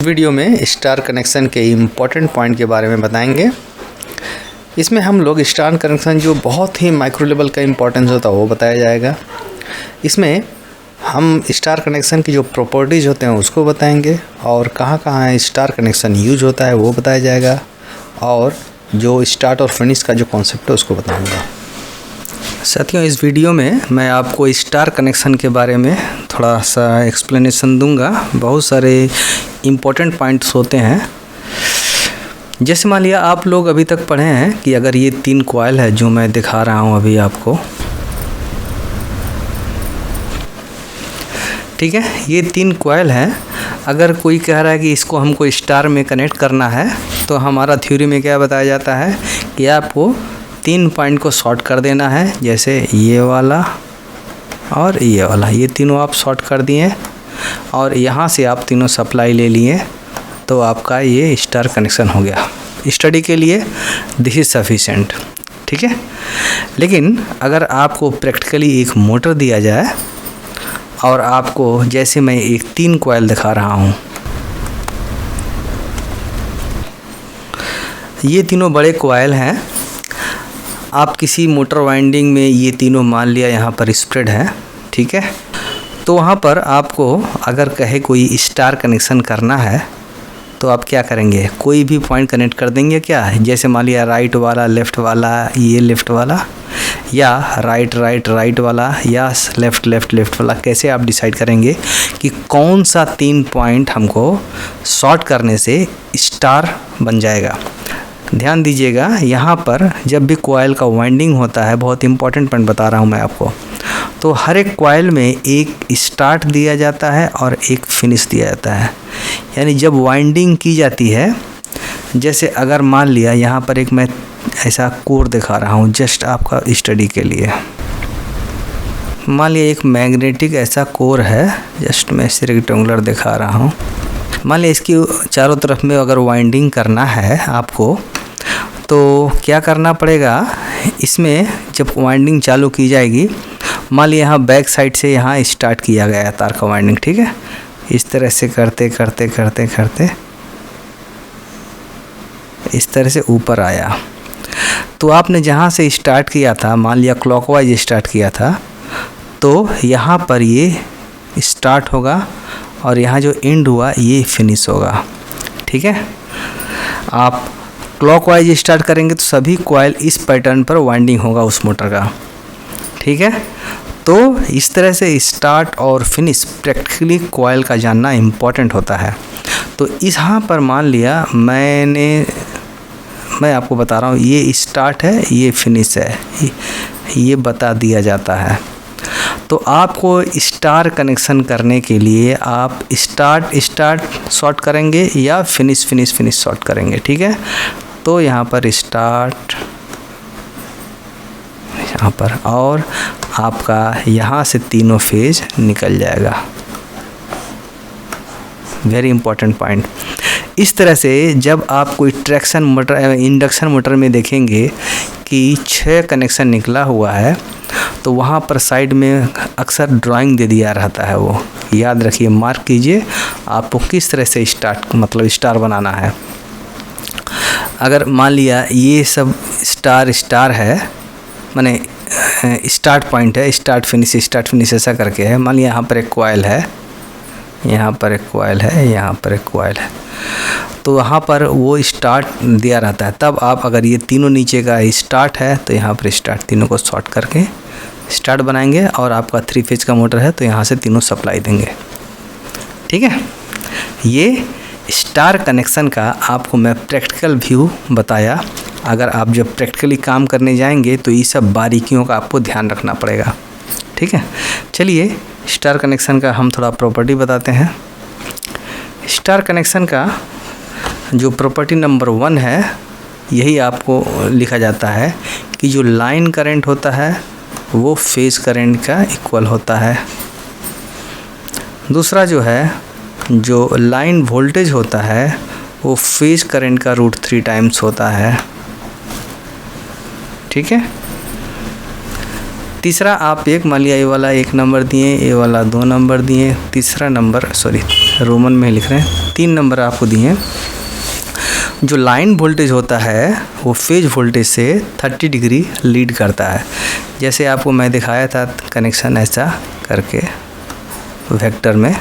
Video में star connection के important point के बारे में बताएंगे। इसमें हम लोग स्टार कनेक्शन जो बहुत ही माइक्रो लेवल का इम्पोर्टेंस होता है वो बताया जाएगा। इसमें हम स्टार कनेक्शन की जो प्रॉपर्टीज़ होते हैं उसको बताएंगे और कहाँ कहाँ स्टार कनेक्शन यूज होता है वो बताया जाएगा और जो स्टार्ट और फिनिश का जो कॉन्सेप्ट है उसको बताऊँगा। साथियों, इस वीडियो में मैं आपको स्टार कनेक्शन के बारे में थोड़ा सा एक्सप्लेनेशन दूंगा। बहुत सारे इम्पोर्टेंट पॉइंट्स होते हैं। जैसे मान लिया आप लोग अभी तक पढ़े हैं कि अगर ये 3 कॉइल है जो मैं दिखा रहा हूँ अभी आपको, ठीक है, ये 3 कॉइल हैं। अगर कोई कह रहा है कि इसको हमको स्टार में कनेक्ट करना है तो हमारा थ्योरी में क्या बताया जाता है कि आपको 3 पॉइंट को शॉर्ट कर देना है। जैसे ये वाला और ये वाला, ये तीनों आप शॉर्ट कर दिए और यहाँ से आप तीनों सप्लाई ले लिए तो आपका ये स्टार कनेक्शन हो गया। स्टडी के लिए दिस इज़ सफिशेंट, ठीक है। लेकिन अगर आपको प्रैक्टिकली एक मोटर दिया जाए और आपको, जैसे मैं एक 3 कॉइल दिखा रहा हूँ, ये तीनों बड़े कॉइल हैं। आप किसी मोटर वाइंडिंग में ये तीनों मान लिया यहाँ पर स्प्रेड है, ठीक है। तो वहाँ पर आपको अगर कहे कोई स्टार कनेक्शन करना है तो आप क्या करेंगे, कोई भी पॉइंट कनेक्ट कर देंगे क्या, जैसे मान लिया राइट वाला, लेफ़्ट वाला, ये लेफ़्ट वाला, या राइट राइट राइट वाला, या लेफ़्ट लेफ़्ट लेफ़्ट वाला। कैसे आप डिसाइड करेंगे कि कौन सा 3 पॉइंट हमको शॉर्ट करने से स्टार बन जाएगा। ध्यान दीजिएगा, यहाँ पर जब भी कॉइल का वाइंडिंग होता है, बहुत इंपॉर्टेंट पॉइंट बता रहा हूँ मैं आपको, तो हर एक कॉइल में एक स्टार्ट दिया जाता है और एक फिनिश दिया जाता है। यानी जब वाइंडिंग की जाती है, जैसे अगर मान लिया यहाँ पर एक मैं ऐसा कोर दिखा रहा हूँ जस्ट आपका स्टडी के लिए। मान लिया एक मैग्नेटिक ऐसा कोर है, जस्ट मैं इसे रेक्टेंगुलर दिखा रहा हूँ। मान लिया इसकी चारों तरफ में अगर वाइंडिंग करना है आपको तो क्या करना पड़ेगा, इसमें जब वाइंडिंग चालू की जाएगी, मान लिया यहाँ बैक साइड से यहाँ स्टार्ट किया गया है तार का वाइंडिंग, ठीक है। इस तरह से करते करते करते करते इस तरह से ऊपर आया। तो आपने जहाँ से स्टार्ट किया था, मान लिया क्लॉकवाइज स्टार्ट किया था, तो यहाँ पर ये स्टार्ट होगा और यहाँ जो एंड हुआ ये फिनिश होगा, ठीक है। आप क्लॉकवाइज स्टार्ट करेंगे तो सभी कॉइल इस पैटर्न पर वाइंडिंग होगा उस मोटर का, ठीक है। तो इस तरह से स्टार्ट और फिनिश प्रैक्टिकली कॉइल का जानना इम्पॉर्टेंट होता है। तो यहाँ पर मान लिया मैं आपको बता रहा हूँ ये स्टार्ट है, ये फिनिश है, ये बता दिया जाता है। तो आपको स्टार कनेक्शन करने के लिए आप स्टार्ट शॉर्ट करेंगे या फिनिश शॉर्ट करेंगे, ठीक है। तो यहाँ पर स्टार्ट, यहाँ पर, और आपका यहाँ से तीनों फेज निकल जाएगा। Very important point. इस तरह से जब आप कोई ट्रैक्शन मोटर, इंडक्शन मोटर में देखेंगे कि 6 कनेक्शन निकला हुआ है तो वहाँ पर साइड में अक्सर ड्राइंग दे दिया रहता है। वो याद रखिए, मार्क कीजिए आपको किस तरह से स्टार बनाना है। अगर मान लिया ये सब स्टार है, माने स्टार्ट पॉइंट है, स्टार्ट फिनिश ऐसा करके है। मान लिया यहाँ पर एक कॉइल है, यहाँ पर एक कॉइल है, यहाँ पर एक कॉइल है, तो वहाँ पर वो स्टार्ट दिया रहता है। तब आप अगर ये तीनों नीचे का स्टार्ट है तो यहाँ पर स्टार्ट, तीनों को शॉर्ट करके स्टार्ट बनाएंगे और आपका 3 फेज का मोटर है तो यहाँ से तीनों सप्लाई देंगे, ठीक है। ये स्टार कनेक्शन का आपको मैं प्रैक्टिकल व्यू बताया। अगर आप जब प्रैक्टिकली काम करने जाएंगे तो ये सब बारीकियों का आपको ध्यान रखना पड़ेगा, ठीक है। चलिए स्टार कनेक्शन का हम थोड़ा प्रॉपर्टी बताते हैं। स्टार कनेक्शन का जो प्रॉपर्टी नंबर 1 है, यही आपको लिखा जाता है कि जो लाइन करंट होता है वो फेज करंट का इक्वल होता है। दूसरा जो है, जो लाइन वोल्टेज होता है वो फेज करंट का √3 टाइम्स होता है, ठीक है। तीसरा आप एक मान लिया ये वाला 1 नंबर दिए, ये वाला 2 नंबर दिए, तीसरा नंबर रोमन में लिख रहे हैं, 3 नंबर आपको दिए हैं। जो लाइन वोल्टेज होता है वो फेज वोल्टेज से 30 डिग्री लीड करता है। जैसे आपको मैं दिखाया था कनेक्शन ऐसा करके वेक्टर में,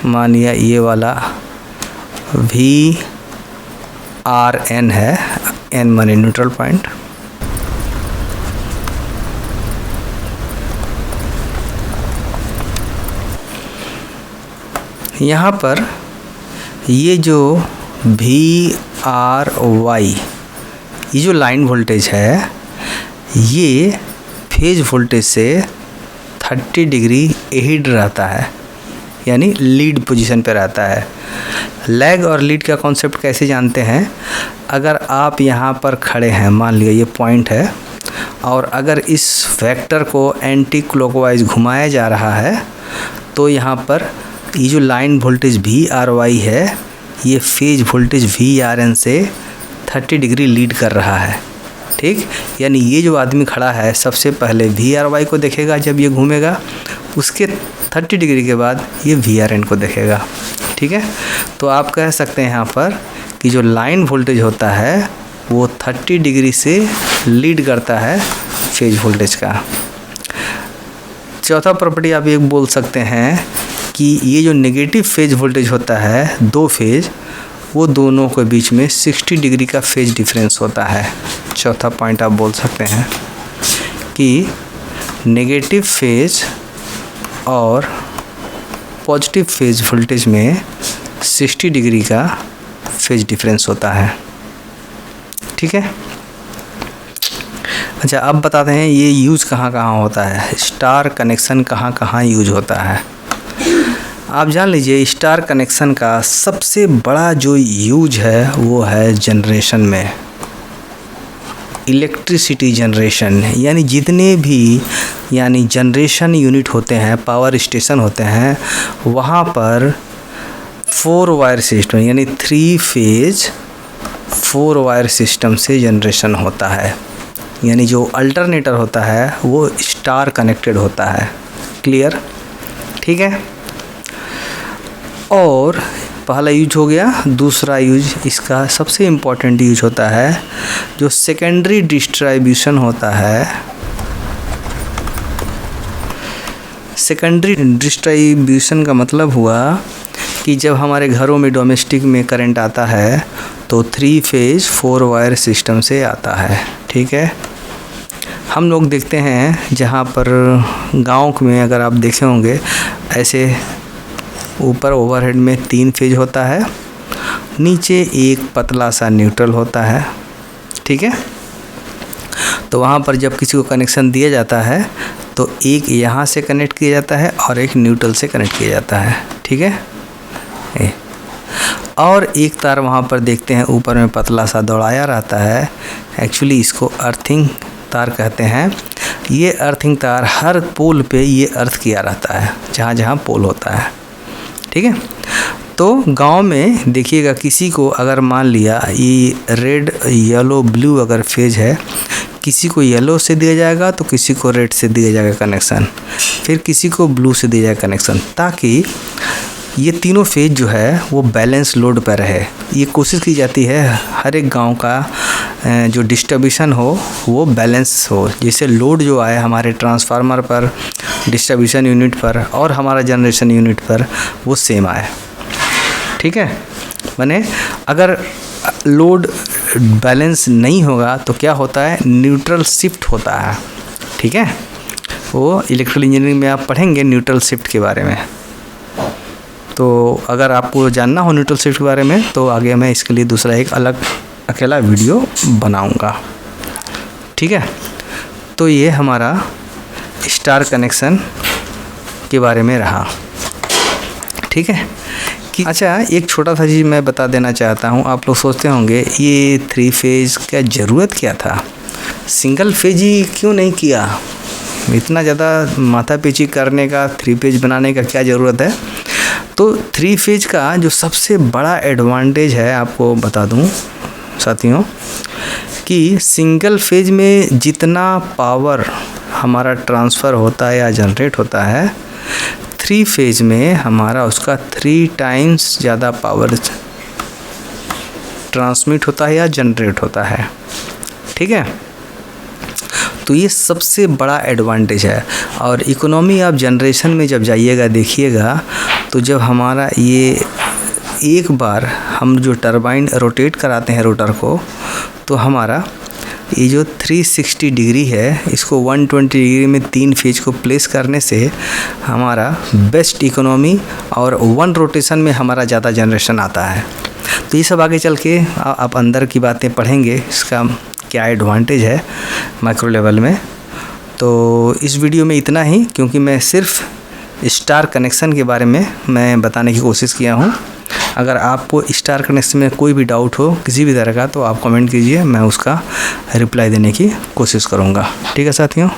मानिए ये वाला VRN है, N माने न्यूट्रल पॉइंट, यहाँ पर ये जो VRY ये जो लाइन वोल्टेज है ये फेज वोल्टेज से 30 डिग्री एहिड रहता है, यानी लीड पोजीशन पे रहता है। लैग और लीड का कॉन्सेप्ट कैसे जानते हैं? अगर आप यहाँ पर खड़े हैं, मान लिया ये पॉइंट है, और अगर इस वेक्टर को एंटी क्लॉकवाइज घुमाया जा रहा है तो यहाँ पर ये जो लाइन वोल्टेज VRY है ये फेज वोल्टेज VRN से 30 डिग्री लीड कर रहा है। ठीक, यानी ये जो आदमी खड़ा है सबसे पहले VRY को देखेगा जब ये घूमेगा, उसके 30 डिग्री के बाद ये VRN को देखेगा। ठीक है, तो आप कह सकते हैं यहाँ पर कि जो लाइन वोल्टेज होता है वो 30 डिग्री से लीड करता है फेज वोल्टेज का। चौथा प्रॉपर्टी आप ये बोल सकते हैं कि ये जो नेगेटिव फेज वोल्टेज होता है, 2 फेज, वो दोनों के बीच में 60 डिग्री का फेज डिफरेंस होता है। चौथा पॉइंट आप बोल सकते हैं कि नेगेटिव फेज और पॉजिटिव फेज वोल्टेज में 60 डिग्री का फेज डिफरेंस होता है। ठीक है, अच्छा अब बताते हैं ये यूज़ कहाँ कहाँ होता है, स्टार कनेक्शन कहाँ कहाँ यूज होता है। आप जान लीजिए स्टार कनेक्शन का सबसे बड़ा जो यूज है वो है जनरेशन में, इलेक्ट्रिसिटी जनरेशन, यानी जितने भी जनरेशन यूनिट होते हैं, पावर स्टेशन होते हैं, वहाँ पर 4 वायर सिस्टम यानी 3 फेज 4 वायर सिस्टम से जनरेशन होता है। यानी जो अल्टरनेटर होता है वो स्टार कनेक्टेड होता है। क्लियर? ठीक है, और पहला यूज हो गया। दूसरा यूज इसका सबसे इम्पोर्टेंट यूज होता है जो सेकेंडरी डिस्ट्रीब्यूशन होता है। सेकेंडरी डिस्ट्रीब्यूशन का मतलब हुआ कि जब हमारे घरों में डोमेस्टिक में करंट आता है तो 3 फेज 4 वायर सिस्टम से आता है। ठीक है, हम लोग देखते हैं जहाँ पर गाँव में अगर आप देखे होंगे ऐसे ऊपर ओवरहेड में 3 फेज होता है, नीचे एक पतला सा न्यूट्रल होता है। ठीक है, तो वहाँ पर जब किसी को कनेक्शन दिया जाता है तो एक यहाँ से कनेक्ट किया जाता है और एक न्यूट्रल से कनेक्ट किया जाता है। ठीक है, और एक तार वहाँ पर देखते हैं ऊपर में पतला सा दौड़ाया रहता है, एक्चुअली इसको अर्थिंग तार कहते हैं। ये अर्थिंग तार हर पोल पे ये अर्थ किया रहता है जहाँ जहाँ पोल होता है। ठीक है, तो गांव में देखिएगा किसी को अगर मान लिया ये रेड येलो ब्लू अगर फेज है, किसी को येलो से दिया जाएगा तो किसी को रेड से दिया जाएगा कनेक्शन, फिर किसी को ब्लू से दिया जाएगा कनेक्शन, ताकि ये तीनों फेज जो है वो बैलेंस लोड पर रहे। ये कोशिश की जाती है हर एक गांव का जो डिस्ट्रीब्यूशन हो वो बैलेंस हो, जैसे लोड जो आए हमारे ट्रांसफार्मर पर, डिस्ट्रीब्यूशन यूनिट पर और हमारा जनरेशन यूनिट पर वो सेम आए। ठीक है, माने अगर लोड बैलेंस नहीं होगा तो क्या होता है, न्यूट्रल शिफ्ट होता है। ठीक है, वो इलेक्ट्रिकल इंजीनियरिंग में आप पढ़ेंगे न्यूट्रल शिफ्ट के बारे में। तो अगर आपको जानना हो न्यूट्रल शिफ्ट के बारे में तो आगे मैं इसके लिए दूसरा एक अलग अकेला वीडियो बनाऊंगा। ठीक है, तो ये हमारा स्टार कनेक्शन के बारे में रहा। ठीक है, कि अच्छा एक छोटा सा चीज़ मैं बता देना चाहता हूँ। आप लोग सोचते होंगे ये 3 फेज का ज़रूरत क्या था, सिंगल फेज ही क्यों नहीं किया, इतना ज़्यादा माथापीची करने का 3 फेज बनाने का क्या ज़रूरत है। तो 3 फेज का जो सबसे बड़ा एडवांटेज है आपको बता दूं साथियों, कि सिंगल फेज में जितना पावर हमारा ट्रांसफ़र होता है या जनरेट होता है, 3 फेज में हमारा उसका 3 टाइम्स ज़्यादा पावर ट्रांसमिट होता है या जनरेट होता है। ठीक है, तो ये सबसे बड़ा एडवांटेज है। और इकोनॉमी ऑफ जनरेशन में जब जाइएगा देखिएगा, तो जब हमारा ये एक बार हम जो टरबाइन रोटेट कराते हैं रोटर को, तो हमारा ये जो 360 डिग्री है, इसको 120 डिग्री में 3 फेज को प्लेस करने से हमारा बेस्ट इकोनॉमी और 1 रोटेशन में हमारा ज़्यादा जनरेशन आता है। तो ये सब आगे चल के आप अंदर की बातें पढ़ेंगे, इसका क्या एडवांटेज है माइक्रो लेवल में। तो इस वीडियो में इतना ही, क्योंकि मैं सिर्फ स्टार कनेक्शन के बारे में मैं बताने की कोशिश किया हूँ। अगर आपको स्टार कनेक्शन में कोई भी डाउट हो किसी भी तरह का, तो आप कमेंट कीजिए, मैं उसका रिप्लाई देने की कोशिश करूँगा। ठीक है साथियों।